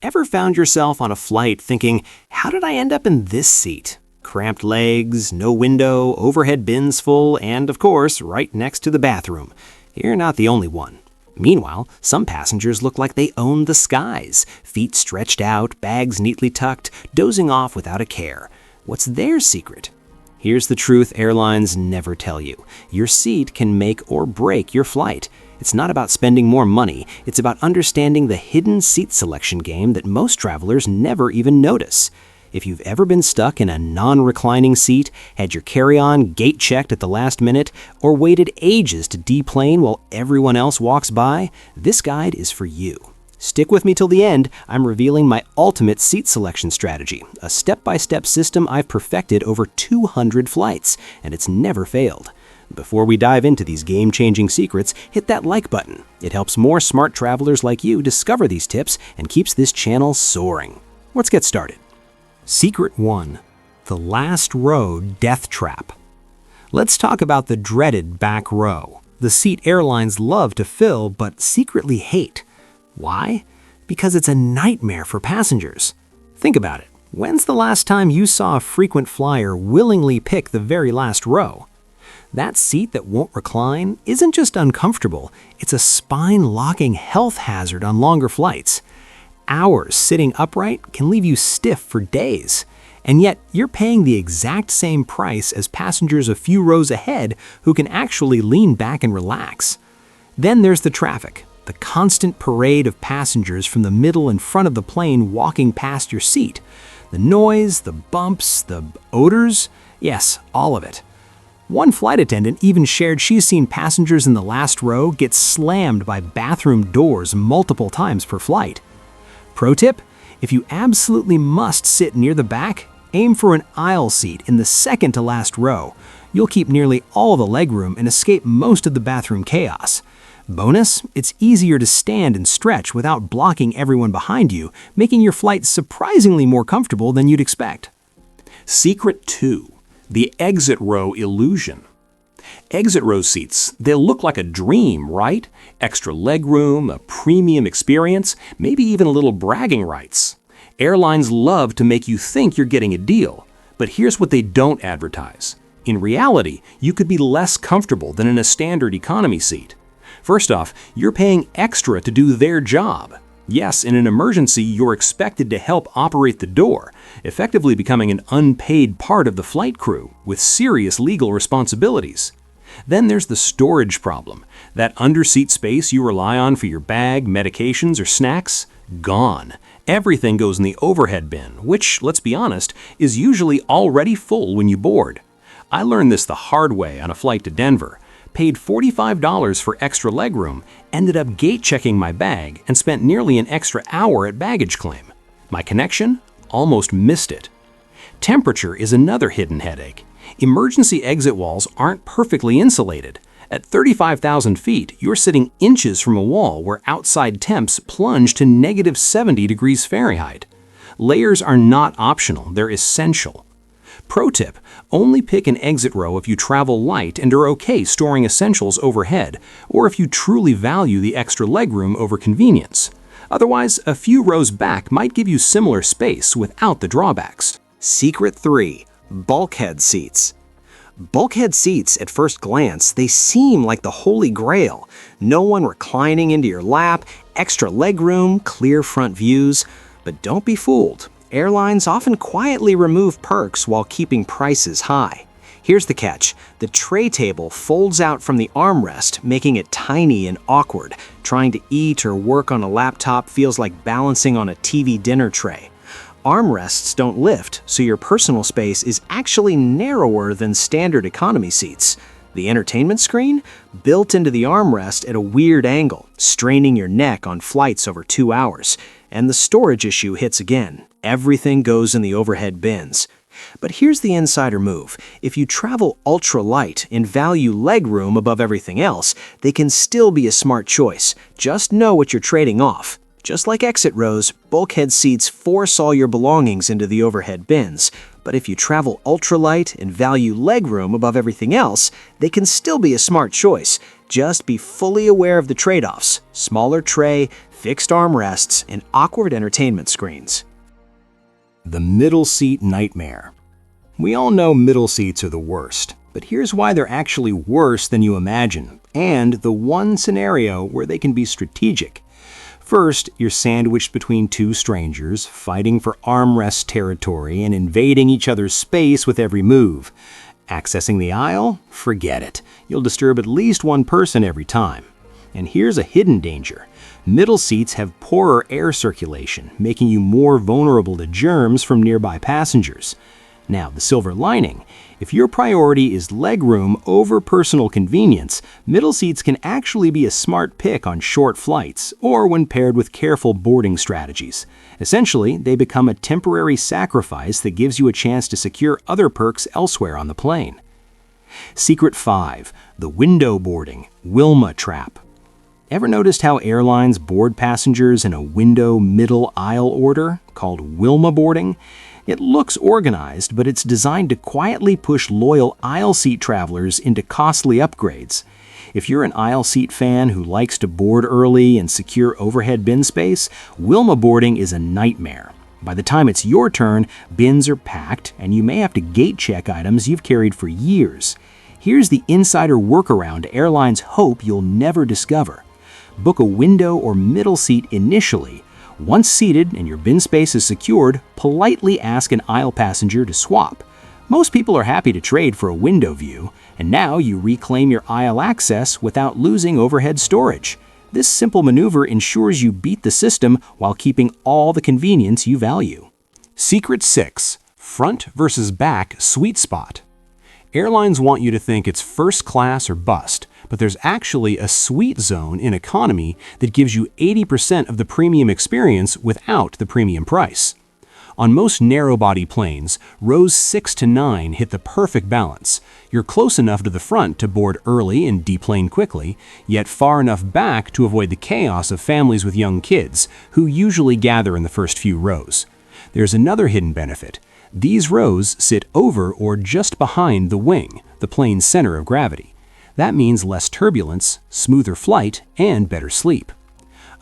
Ever found yourself on a flight thinking, how did I end up in this seat? Cramped legs, no window, overhead bins full, and of course, right next to the bathroom. You're not the only one. Meanwhile, some passengers look like they own the skies, feet stretched out, bags neatly tucked, dozing off without a care. What's their secret? Here's the truth airlines never tell you. Your seat can make or break your flight. It's not about spending more money, it's about understanding the hidden seat selection game that most travelers never even notice. If you've ever been stuck in a non-reclining seat, had your carry-on gate checked at the last minute, or waited ages to deplane while everyone else walks by, this guide is for you. Stick with me till the end. I'm revealing my ultimate seat selection strategy, a step-by-step system I've perfected over 200 flights, and it's never failed. Before we dive into these game-changing secrets, hit that like button. It helps more smart travelers like you discover these tips and keeps this channel soaring. Let's get started. Secret 1. The last row death trap. Let's talk about the dreaded back row, the seat airlines love to fill but secretly hate. Why? Because it's a nightmare for passengers. Think about it. When's the last time you saw a frequent flyer willingly pick the very last row? That seat that won't recline isn't just uncomfortable, it's a spine-locking health hazard on longer flights. Hours sitting upright can leave you stiff for days. And yet, you're paying the exact same price as passengers a few rows ahead who can actually lean back and relax. Then there's the traffic, the constant parade of passengers from the middle and front of the plane walking past your seat. The noise, the bumps, the odors, yes, all of it. One flight attendant even shared she's seen passengers in the last row get slammed by bathroom doors multiple times per flight. Pro tip, if you absolutely must sit near the back, aim for an aisle seat in the second to last row. You'll keep nearly all the legroom and escape most of the bathroom chaos. Bonus, it's easier to stand and stretch without blocking everyone behind you, making your flight surprisingly more comfortable than you'd expect. Secret 2. The exit row illusion. Exit row seats, they'll look like a dream, right? Extra legroom, a premium experience, maybe even a little bragging rights. Airlines love to make you think you're getting a deal, but here's what they don't advertise. In reality, you could be less comfortable than in a standard economy seat. First off, you're paying extra to do their job. Yes, in an emergency, you're expected to help operate the door, effectively becoming an unpaid part of the flight crew with serious legal responsibilities. Then there's the storage problem. That underseat space you rely on for your bag, medications, or snacks, gone. Everything goes in the overhead bin, which, let's be honest, is usually already full when you board. I learned this the hard way on a flight to Denver. Paid $45 for extra legroom, ended up gate checking my bag, and spent nearly an extra hour at baggage claim. My connection? Almost missed it. Temperature is another hidden headache. Emergency exit walls aren't perfectly insulated. At 35,000 feet, you're sitting inches from a wall where outside temps plunge to negative 70 degrees Fahrenheit. Layers are not optional, they're essential. Pro tip, only pick an exit row if you travel light and are okay storing essentials overhead, or if you truly value the extra legroom over convenience. Otherwise, a few rows back might give you similar space without the drawbacks. Secret 3. Bulkhead seats. Bulkhead seats, at first glance, they seem like the holy grail. No one reclining into your lap, extra legroom, clear front views. But don't be fooled. Airlines often quietly remove perks while keeping prices high. Here's the catch. The tray table folds out from the armrest, making it tiny and awkward. Trying to eat or work on a laptop feels like balancing on a TV dinner tray. Armrests don't lift, so your personal space is actually narrower than standard economy seats. The entertainment screen? Built into the armrest at a weird angle, straining your neck on flights over 2 hours. And the storage issue hits again. Everything goes in the overhead bins. But here's the insider move. If you travel ultra-light and value legroom above everything else, they can still be a smart choice. Just know what you're trading off. Just like exit rows, bulkhead seats force all your belongings into the overhead bins. But if you travel ultralight and value legroom above everything else, they can still be a smart choice. Just be fully aware of the trade-offs. Smaller tray, fixed armrests, and awkward entertainment screens. The middle seat nightmare. We all know middle seats are the worst, but here's why they're actually worse than you imagine, and the one scenario where they can be strategic. First, you're sandwiched between two strangers, fighting for armrest territory and invading each other's space with every move. Accessing the aisle? Forget it. You'll disturb at least one person every time. And here's a hidden danger. Middle seats have poorer air circulation, making you more vulnerable to germs from nearby passengers. Now, the silver lining. If your priority is legroom over personal convenience, middle seats can actually be a smart pick on short flights or when paired with careful boarding strategies. Essentially, they become a temporary sacrifice that gives you a chance to secure other perks elsewhere on the plane. Secret 5. The window boarding, Wilma trap. Ever noticed how airlines board passengers in a window middle aisle order, called Wilma boarding? It looks organized, but it's designed to quietly push loyal aisle seat travelers into costly upgrades. If you're an aisle seat fan who likes to board early and secure overhead bin space, Wilma boarding is a nightmare. By the time it's your turn, bins are packed, and you may have to gate check items you've carried for years. Here's the insider workaround airlines hope you'll never discover. Book a window or middle seat initially. Once seated and your bin space is secured, politely ask an aisle passenger to swap. Most people are happy to trade for a window view, and now you reclaim your aisle access without losing overhead storage. This simple maneuver ensures you beat the system while keeping all the convenience you value. Secret 6. Front versus back sweet spot. Airlines want you to think it's first class or bust, but there's actually a sweet zone in economy that gives you 80% of the premium experience without the premium price. On most narrow-body planes, rows 6 to 9 hit the perfect balance. You're close enough to the front to board early and deplane quickly, yet far enough back to avoid the chaos of families with young kids, who usually gather in the first few rows. There's another hidden benefit. These rows sit over or just behind the wing, the plane's center of gravity. That means less turbulence, smoother flight, and better sleep.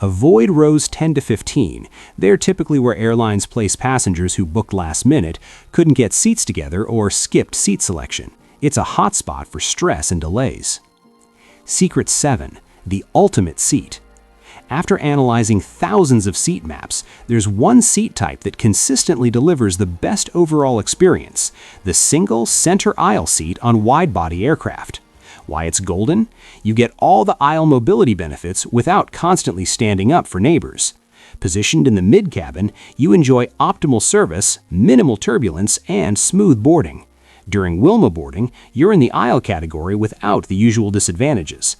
Avoid rows 10 to 15. They're typically where airlines place passengers who booked last minute, couldn't get seats together, or skipped seat selection. It's a hotspot for stress and delays. Secret 7. The ultimate seat. After analyzing thousands of seat maps, there's one seat type that consistently delivers the best overall experience: the single center aisle seat on wide-body aircraft. Why it's golden? You get all the aisle mobility benefits without constantly standing up for neighbors. Positioned in the mid-cabin, you enjoy optimal service, minimal turbulence, and smooth boarding. During Wilma boarding, you're in the aisle category without the usual disadvantages.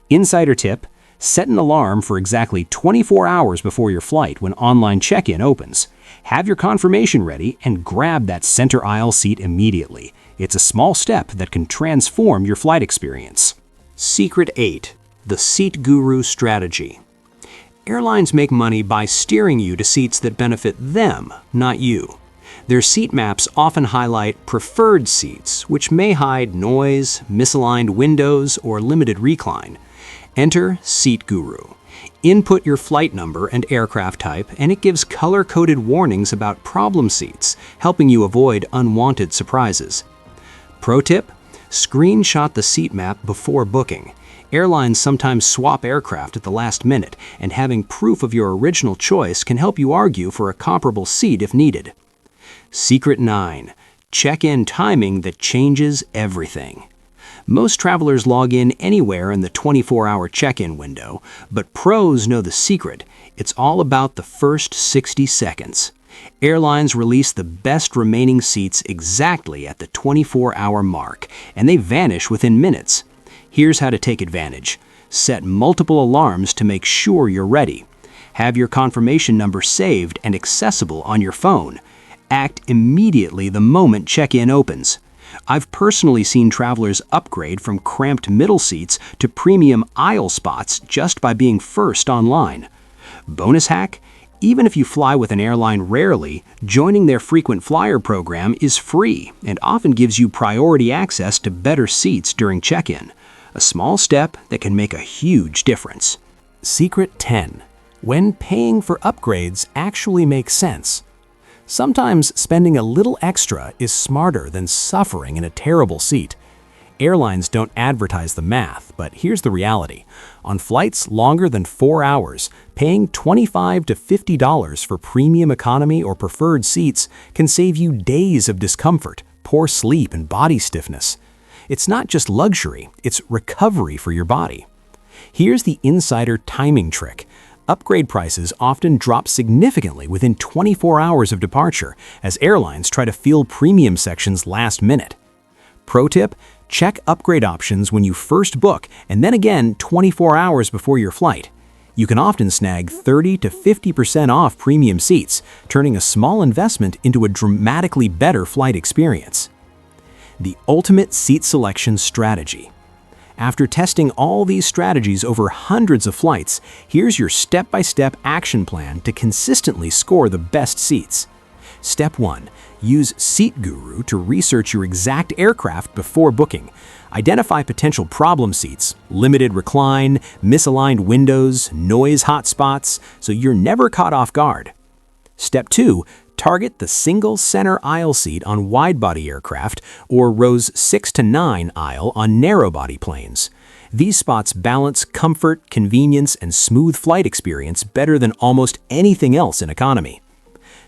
Insider tip: set an alarm for exactly 24 hours before your flight when online check-in opens. Have your confirmation ready and grab that center aisle seat immediately. It's a small step that can transform your flight experience. Secret 8. The seat guru strategy. Airlines make money by steering you to seats that benefit them, not you. Their seat maps often highlight preferred seats, which may hide noise, misaligned windows, or limited recline. Enter Seat Guru. Input your flight number and aircraft type, and it gives color-coded warnings about problem seats, helping you avoid unwanted surprises. Pro tip: screenshot the seat map before booking. Airlines sometimes swap aircraft at the last minute, and having proof of your original choice can help you argue for a comparable seat if needed. Secret 9. Check-in timing that changes everything. Most travelers log in anywhere in the 24-hour check-in window, but pros know the secret. It's all about the first 60 seconds. Airlines release the best remaining seats exactly at the 24-hour mark, and they vanish within minutes. Here's how to take advantage. Set multiple alarms to make sure you're ready. Have your confirmation number saved and accessible on your phone. Act immediately the moment check-in opens. I've personally seen travelers upgrade from cramped middle seats to premium aisle spots just by being first online. Bonus hack: even if you fly with an airline rarely, joining their frequent flyer program is free and often gives you priority access to better seats during check-in. A small step that can make a huge difference. Secret 10. When paying for upgrades actually makes sense. Sometimes spending a little extra is smarter than suffering in a terrible seat. Airlines don't advertise the math, but here's the reality. On flights longer than 4 hours, paying $25 to $50 for premium economy or preferred seats can save you days of discomfort, poor sleep, and body stiffness. It's not just luxury, it's recovery for your body. Here's the insider timing trick. Upgrade prices often drop significantly within 24 hours of departure, as airlines try to fill premium sections last minute. Pro tip: check upgrade options when you first book and then again 24 hours before your flight. You can often snag 30 to 50% off premium seats, turning a small investment into a dramatically better flight experience. The ultimate seat selection strategy. After testing all these strategies over hundreds of flights, here's your step-by-step action plan to consistently score the best seats. Step 1. Use Seat Guru to research your exact aircraft before booking. Identify potential problem seats, limited recline, misaligned windows, noise hotspots, so you're never caught off guard. Step 2. Target the single center aisle seat on wide-body aircraft or rows 6 to 9 aisle on narrow-body planes. These spots balance comfort, convenience, and smooth flight experience better than almost anything else in economy.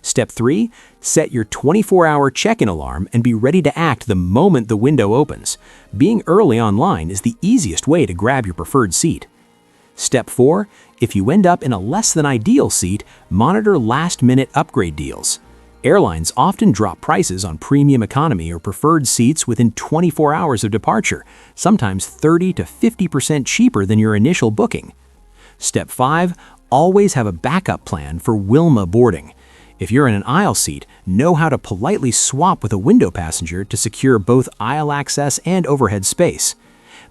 Step 3. Set your 24-hour check-in alarm and be ready to act the moment the window opens. Being early online is the easiest way to grab your preferred seat. Step 4. If you end up in a less-than-ideal seat, monitor last-minute upgrade deals. Airlines often drop prices on premium economy or preferred seats within 24 hours of departure, sometimes 30 to 50% cheaper than your initial booking. Step 5. Always have a backup plan for Wilma boarding. If you're in an aisle seat, know how to politely swap with a window passenger to secure both aisle access and overhead space.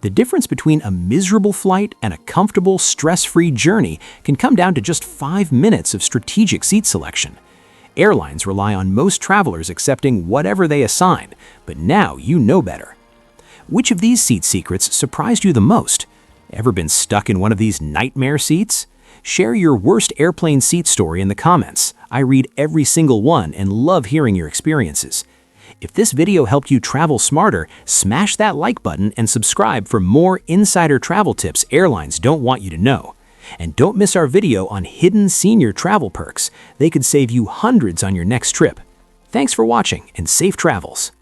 The difference between a miserable flight and a comfortable, stress-free journey can come down to just 5 minutes of strategic seat selection. Airlines rely on most travelers accepting whatever they assign, but now you know better. Which of these seat secrets surprised you the most? Ever been stuck in one of these nightmare seats? Share your worst airplane seat story in the comments. I read every single one and love hearing your experiences. If this video helped you travel smarter, smash that like button and subscribe for more insider travel tips airlines don't want you to know. And don't miss our video on hidden senior travel perks. They could save you hundreds on your next trip. Thanks for watching and safe travels.